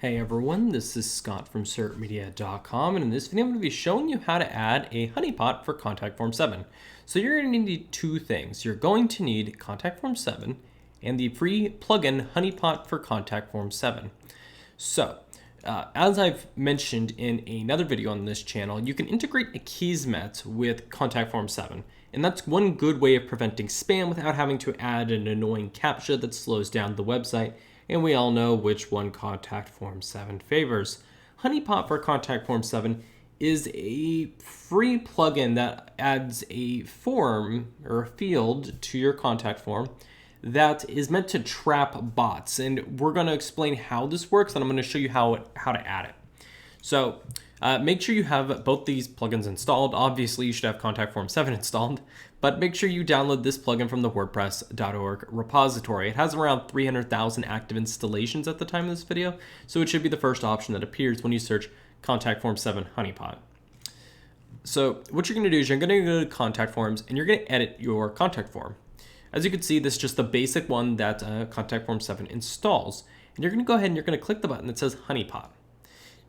Hey everyone, this is Scott from certmedia.com, and in this video I'm going to be showing you how to add a honeypot for Contact Form 7. So you're going to need two things. You're going to need Contact Form 7 and the free plugin Honeypot for Contact Form 7. So, as I've mentioned in another video on this channel, you can integrate Akismet with Contact Form 7. And that's one good way of preventing spam without having to add an annoying CAPTCHA that slows down the website. And we all know which one Contact Form 7 favors. Honeypot for Contact Form 7 is a free plugin that adds a form or a field to your contact form that is meant to trap bots. And we're going to explain how this works, and I'm going to show you how to add it. So make sure you have both these plugins installed. Obviously, you should have Contact Form 7 installed, but make sure you download this plugin from the WordPress.org repository. It has around 300,000 active installations at the time of this video, so it should be the first option that appears when you search Contact Form 7 Honeypot. So what you're going to do is you're going to go to Contact Forms, and you're going to edit your contact form. As you can see, this is just the basic one that Contact Form 7 installs. And you're going to go ahead and you're going to click the button that says Honeypot.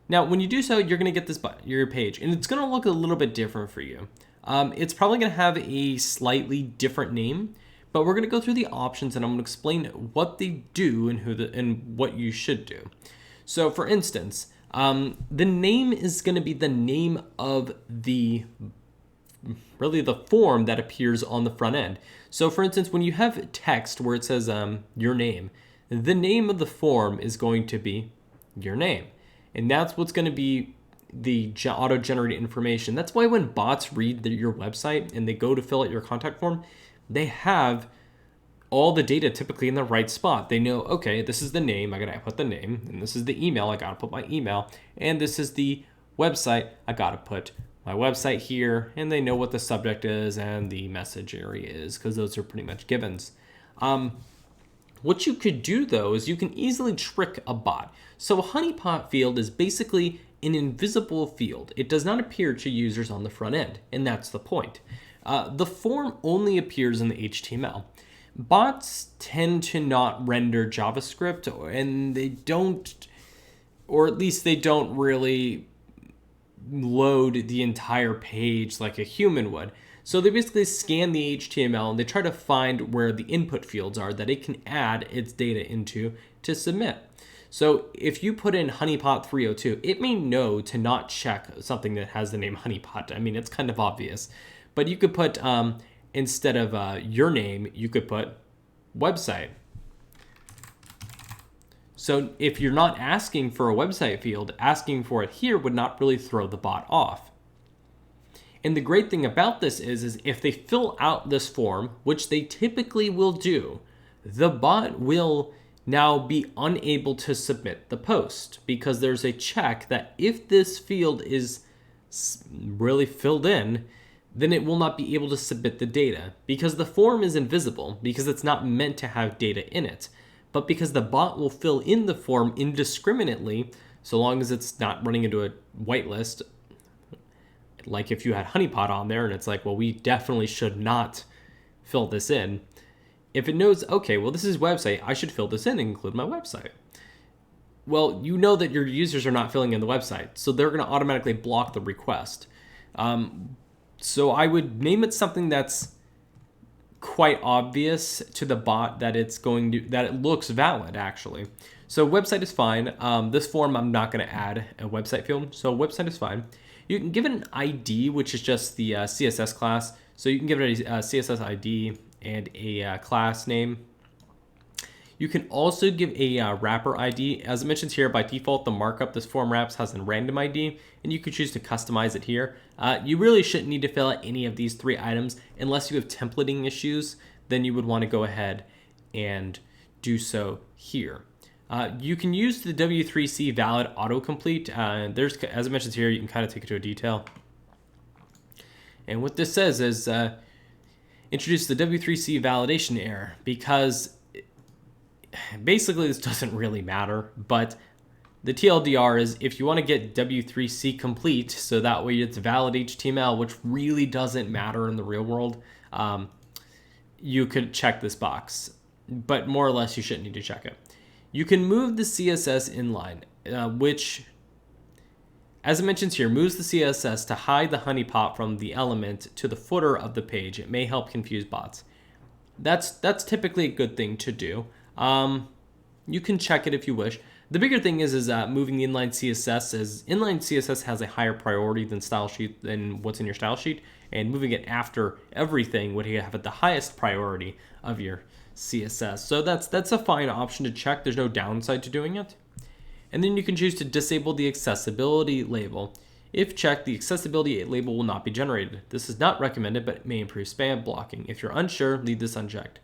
Now, when you do so, you're going to get this button, your page, and it's going to look a little bit different for you. It's probably going to have a slightly different name, but we're going to go through the options and I'm going to explain what they do and what you should do. So, for instance, the name is going to be the name of the form that appears on the front end. So, for instance, when you have text where it says your name, the name of the form is going to be your name. And that's what's going to be the auto-generated information. That's why when bots read your website and they go to fill out your contact form, they have all the data typically in the right spot. They know, okay, this is the name, I gotta put the name, and this is the email, I gotta put my email, and this is the website, I gotta put my website here, and they know what the subject is and the message area is, because those are pretty much givens. What you could do though is you can easily trick a bot. So a honeypot field is basically an invisible field. It does not appear to users on the front end, and that's the point. The form only appears in the HTML. Bots tend to not render JavaScript, and they don't, or at least they don't really load the entire page like a human would. So they basically scan the HTML and they try to find where the input fields are that it can add its data into to submit. So if you put in Honeypot 302, it may know to not check something that has the name Honeypot. I mean, it's kind of obvious, but you could put, instead of your name, you could put website. So if you're not asking for a website field, asking for it here would not really throw the bot off. And the great thing about this is if they fill out this form, which they typically will do, the bot will now be unable to submit the post because there's a check that if this field is really filled in, then it will not be able to submit the data because the form is invisible because it's not meant to have data in it. But because the bot will fill in the form indiscriminately, so long as it's not running into a whitelist, like if you had Honeypot on there and it's like, well, we definitely should not fill this in. If it knows, okay, well, this is website, I should fill this in and include my website. Well, you know that your users are not filling in the website, so they're going to automatically block the request. So I would name it something that's quite obvious to the bot that that it looks valid actually. So website is fine. This form, I'm not going to add a website field, so website is fine. You can give it an ID, which is just the CSS class. So you can give it a CSS ID and a class name. You can also give a wrapper ID. As it mentions here, by default, the markup this form wraps has a random ID, and you can choose to customize it here. You really shouldn't need to fill out any of these three items unless you have templating issues. Then you would want to go ahead and do so here. You can use the W3C valid autocomplete. There's, as it mentions here, you can kind of take it to a detail. And what this says is introduce the W3C validation error because basically this doesn't really matter, but the TLDR is if you want to get W3C complete, so that way it's valid HTML, which really doesn't matter in the real world, you could check this box, but more or less you shouldn't need to check it. You can move the CSS inline. which, as it mentions here, moves the CSS to hide the honeypot from the element to the footer of the page. It may help confuse bots. That's typically a good thing to do. You can check it if you wish. The bigger thing is moving the inline CSS, as inline CSS has a higher priority than style sheet than what's in your style sheet, and moving it after everything would have at the highest priority of your CSS. So that's a fine option to check. There's no downside to doing it. And then you can choose to disable the accessibility label. If checked, the accessibility label will not be generated. This is not recommended, but it may improve spam blocking. If you're unsure, leave this unchecked.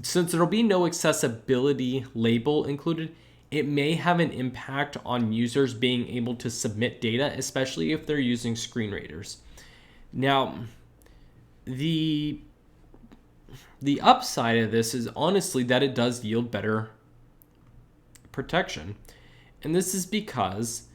Since there will be no accessibility label included, it may have an impact on users being able to submit data, especially if they're using screen readers. Now, the upside of this is honestly that it does yield better protection. And this is because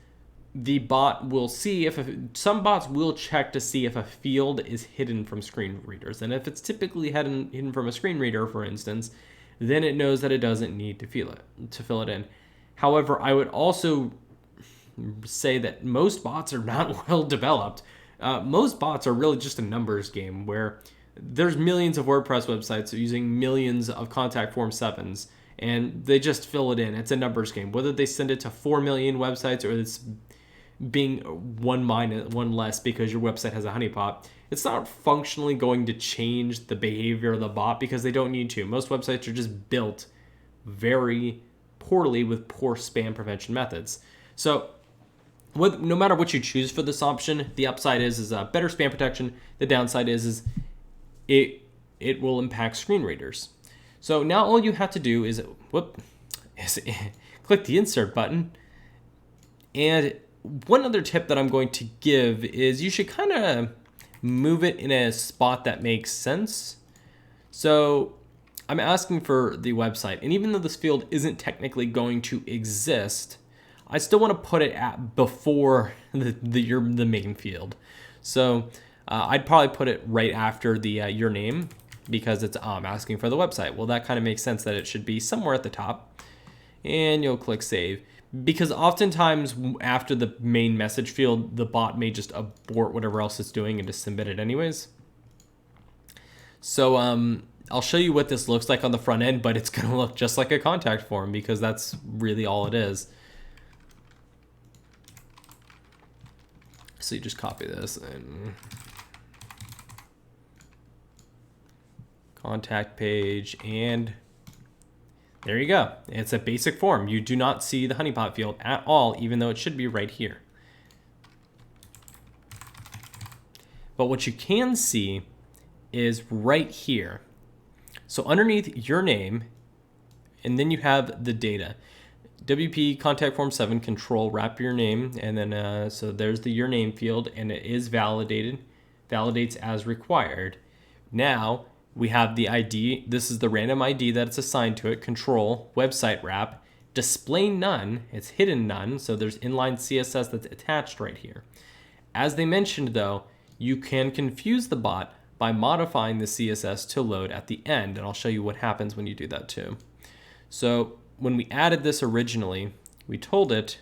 the bot will see some bots will check to see if a field is hidden from screen readers. And if it's typically hidden from a screen reader, for instance, then it knows that it doesn't need to fill it in. However, I would also say that most bots are not well developed. Most bots are really just a numbers game where there's millions of WordPress websites using millions of contact form 7s, and they just fill it in. It's a numbers game. Whether they send it to 4 million websites or it's being one less because your website has a honeypot, it's not functionally going to change the behavior of the bot because they don't need to. Most websites are just built very poorly with poor spam prevention methods. So no matter what you choose for this option, the upside is better spam protection. The downside is it will impact screen readers. So now all you have to do is click the insert button. And one other tip that I'm going to give is you should kind of move it in a spot that makes sense. So I'm asking for the website, and even though this field isn't technically going to exist, I still want to put it at before the main field. So I'd probably put it right after the your name because it's asking for the website. Well, that kind of makes sense that it should be somewhere at the top, and you'll click save. Because oftentimes after the main message field, the bot may just abort whatever else it's doing and just submit it anyways. So I'll show you what this looks like on the front end, but it's going to look just like a contact form because that's really all it is. So you just copy this and contact page, and there you go. It's a basic form. You do not see the honeypot field at all, even though it should be right here. But what you can see is right here. So underneath your name, and then you have the data. WP contact form 7 control wrap your name, and then so there's the your name field, and it is validates as required. Now we have the ID. This is the random ID that it's assigned to it. Control website wrap, display none. It's hidden none, so there's inline CSS that's attached right here. As they mentioned though, you can confuse the bot by modifying the CSS to load at the end, and I'll show you what happens when you do that too. So when we added this originally, we told it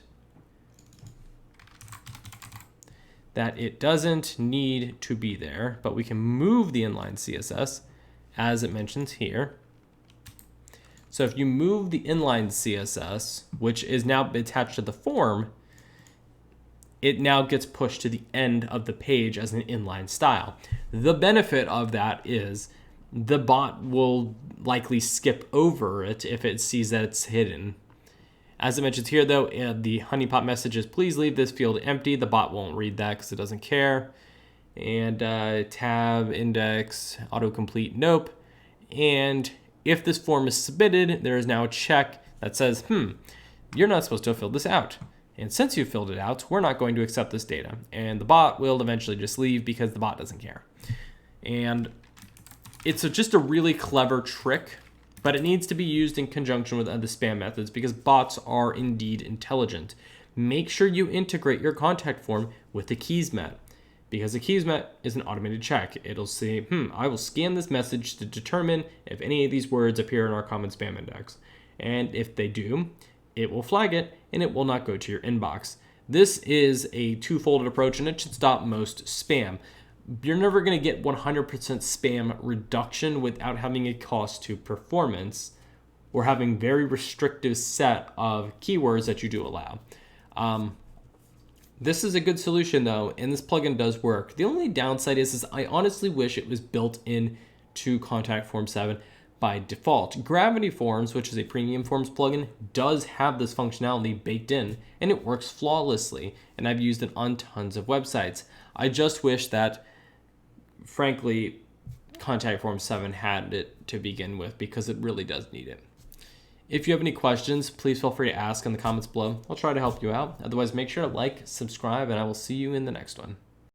that it doesn't need to be there, but we can move the inline CSS as it mentions here. So if you move the inline CSS, which is now attached to the form, it now gets pushed to the end of the page as an inline style. The benefit of that is the bot will likely skip over it if it sees that it's hidden. As it mentions here though, the honeypot message is please leave this field empty. The bot won't read that because it doesn't care. And tab, index, autocomplete, nope. And if this form is submitted, there is now a check that says, you're not supposed to have filled this out. And since you filled it out, we're not going to accept this data. And the bot will eventually just leave because the bot doesn't care. And it's just a really clever trick, but it needs to be used in conjunction with other spam methods because bots are indeed intelligent. Make sure you integrate your contact form with Akismet, because Akismet is an automated check. It'll say, I will scan this message to determine if any of these words appear in our common spam index. And if they do, it will flag it and it will not go to your inbox. This is a two-folded approach, and it should stop most spam. You're never going to get 100% spam reduction without having a cost to performance or having very restrictive set of keywords that you do allow. This is a good solution though, and this plugin does work. The only downside is I honestly wish it was built in to Contact Form 7 by default. Gravity Forms, which is a premium forms plugin, does have this functionality baked in, and it works flawlessly, and I've used it on tons of websites. I just wish that, frankly, Contact Form 7 had it to begin with, because it really does need it. If you have any questions, please feel free to ask in the comments below. I'll try to help you out. Otherwise, make sure to like, subscribe, and I will see you in the next one.